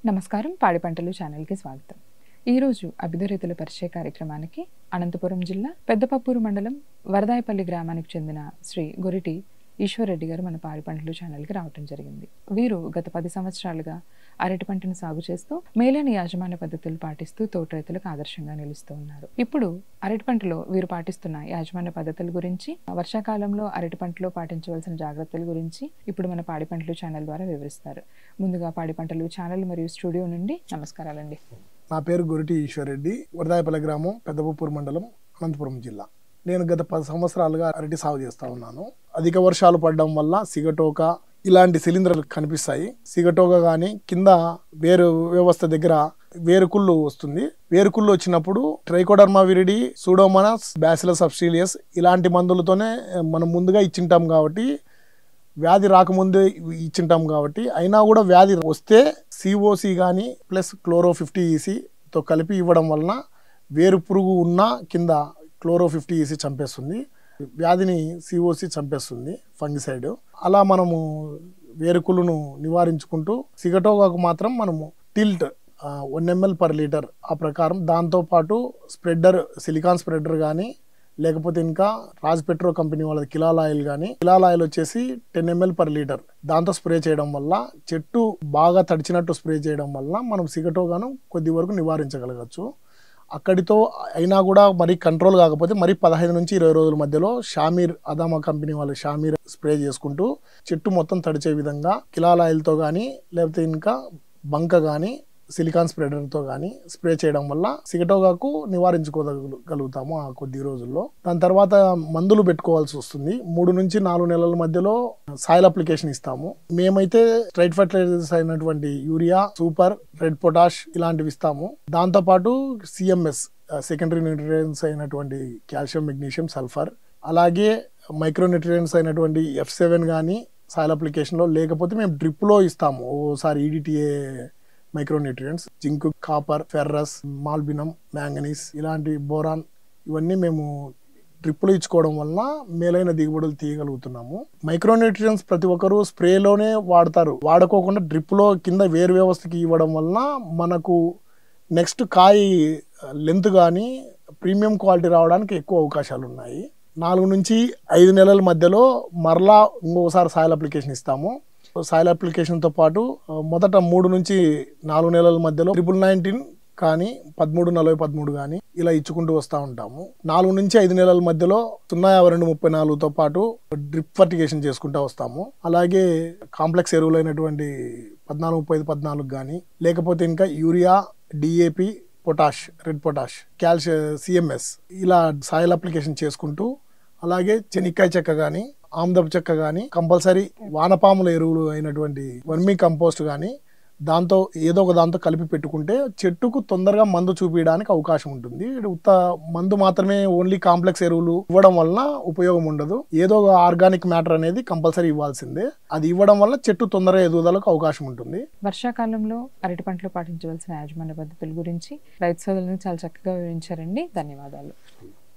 నమస్కారం పాడి పంటలు ఛానల్కి స్వాగతం. ఈరోజు అభివృద్ధి రైతుల పరిచయ కార్యక్రమానికి అనంతపురం జిల్లా పెద్దపప్పూరు మండలం వరదాయపల్లి గ్రామానికి చెందిన శ్రీ గొరిటి ఈశ్వర్ రెడ్డి గారు మన పాడి పంటలు ఛానల్కి రావడం జరిగింది. వీరు గత 10 సంవత్సరాలుగా అరటి పంటను సాగు చేస్తూ మేలైన యాజమాన్య పద్ధతులు పాటిస్తూ తోట రైతులకు ఆదర్శంగా నిలుస్తూ ఉన్నారు. ఇప్పుడు అరటి పంటలో వీరు పాటిస్తున్న యాజమాన్య పద్ధతుల గురించి, వర్షాకాలంలో అరటి పంటలో పాటించవలసిన జాగ్రత్తల గురించి ఇప్పుడు మన పాడి పంటలు ఛానల్ ద్వారా వివరిస్తారు. ముందుగా పాడి పంటలు ఛానల్ మరియు స్టూడియో నుండి నమస్కారాలండి. నా పేరు గొరిటి ఈశ్వర్ రెడ్డి, వరదాయపల్లి గ్రామం, పెద్దపప్పూరు మండలం, అనంతపురం జిల్లా. నేను గత 10 సంవత్సరాలుగా అరటి సాగు చేస్తూ ఉన్నాను. అధిక వర్షాలు పడడం వల్ల సిగటోక ఇలాంటి శిలీంధ్రాలు కనిపిస్తాయి. సిగటోక కానీ కింద వేరు వ్యవస్థ దగ్గర వేరుకుళ్ళు వస్తుంది. వేరుకుళ్ళు వచ్చినప్పుడు ట్రైకోడర్మా విరిడి, సూడోమోనాస్, బ్యాసిలస్ సబ్స్టిలియస్ ఇలాంటి మందులతోనే మనం ముందుగా ఇచ్చింటాం కాబట్టి, వ్యాధి రాకముందే ఇచ్చింటాం కాబట్టి, అయినా కూడా వ్యాధి వస్తే సిఓసి కానీ ప్లస్ క్లోరో 50ECతో కలిపి ఇవ్వడం వలన వేరు పురుగు ఉన్న కింద క్లోరో 50EC చంపేస్తుంది, వ్యాధిని సిఓసి చంపేస్తుంది, ఫంగిసైడ్. అలా మనము వేరుకులను నివారించుకుంటూ సిగటోగాకు మాత్రం మనము టిల్ట్ 1 ml/లీటర్ ఆ ప్రకారం, దాంతోపాటు స్ప్రెడ్డర్, సిలికాన్ స్ప్రెడ్డర్ కానీ లేకపోతే ఇంకా రాజ్ పెట్రో కంపెనీ వాళ్ళది కిలాల్ ఆయిల్ కానీ, కిలాల్ ఆయిల్ వచ్చేసి 10 ml/లీటర్ దాంతో స్ప్రే చేయడం వల్ల, చెట్టు బాగా తడిచినట్టు స్ప్రే చేయడం వల్ల మనం సిగటోగాను కొద్ది వరకు నివారించగలగచ్చు. అక్కడితో అయినా కూడా మరీ కంట్రోల్ కాకపోతే మరి 15 నుంచి 20 రోజుల మధ్యలో షామీర్, అదామా కంపెనీ వాళ్ళు షామీర్ స్ప్రే చేసుకుంటూ చెట్టు మొత్తం తడిచే విధంగా కిలాల్ ఆయిల్తో కానీ లేకపోతే ఇంకా బంక కానీ సిలికాన్ స్ప్రెడర్తో కానీ స్ప్రే చేయడం వల్ల సిగటోగాకు నివారించుకోగలుగుతాము ఆ కొద్ది రోజుల్లో. దాని తర్వాత మందులు పెట్టుకోవాల్సి వస్తుంది. 3 నుంచి 4 నెలల మధ్యలో సాయిల్ అప్లికేషన్ ఇస్తాము. మేమైతే స్ట్రైట్ ఫర్టిలైజర్స్ అయినటువంటి యూరియా, సూపర్, రెడ్ పొటాష్ ఇలాంటివి ఇస్తాము. దాంతోపాటు సిఎంఎస్, సెకండరీ న్యూట్రియంట్స్ అయినటువంటి కాల్షియం, మెగ్నీషియం, సల్ఫర్, అలాగే మైక్రో న్యూట్రియంట్స్ అయినటువంటి F7 కానీ సాయిల్ అప్లికేషన్లో, లేకపోతే మేము డ్రిప్లో ఇస్తాము. ఓసారి EDTA micronutrients, zinc, copper, ferrous, molybdenum, manganese ఇలాంటి బోరాన్ ఇవన్నీ మేము డ్రిప్లో ఇచ్చుకోవడం వలన మేలైన దిగుబడులు తీయగలుగుతున్నాము. మైక్రోన్యూట్రియంట్స్ ప్రతి ఒక్కరు స్ప్రేలోనే వాడతారు, వాడుకోకుండా డ్రిప్లో కింద వేరు వ్యవస్థకి ఇవ్వడం వలన మనకు నెక్స్ట్ కాయ లెంత్ కానీ ప్రీమియం క్వాలిటీ రావడానికి ఎక్కువ అవకాశాలు ఉన్నాయి. 4 నుంచి 5 నెలల మధ్యలో మరలా ఇంకోసారి సాయిల్ అప్లికేషన్ ఇస్తాము. సాయిల్ అప్లికేషన్తో పాటు మొదట 3 నుంచి 4 నెలల మధ్యలో 19 కానీ 13-40-13 కానీ ఇలా ఇచ్చుకుంటూ వస్తూ ఉంటాము. 4 నుంచి 5 నెలల మధ్యలో 0-52-34తో పాటు డ్రిప్ ఫర్టిగేషన్ చేసుకుంటూ వస్తాము. అలాగే కాంప్లెక్స్ ఎరువులైనటువంటి 14-35-14 కానీ, లేకపోతే ఇంకా urea, DAP, potash, red potash, calcium, CMS ఇలా సాయిల్ అప్లికేషన్ చేసుకుంటూ, అలాగే చెనిక్కాయ చెక్క కానీ ఆమ్దపు చెక్క కానీ, కంపల్సరీ వానపాముల ఎరువులు అయినటువంటి వర్మీ కంపోస్ట్ కానీ దాంతో ఏదో ఒక దాంతో కలిపి పెట్టుకుంటే చెట్టుకు తొందరగా మందు చూపించడానికి అవకాశం ఉంటుంది. ఉత్త మందు మాత్రమే ఓన్లీ కాంప్లెక్స్ ఎరువులు ఇవ్వడం వలన ఉపయోగం ఉండదు. ఏదో ఒక ఆర్గానిక్ మ్యాటర్ అనేది కంపల్సరీ ఇవ్వాల్సిందే. అది ఇవ్వడం వల్ల చెట్టు తొందరగా ఎదుగుదలకు అవకాశం ఉంటుంది. వర్షాకాలంలో అరటి పంటలో పాటించవలసిన యాజమాన్య పద్ధతుల గురించి రైతు సోదరులను చాలా చక్కగా వివరించారండి. ధన్యవాదాలు.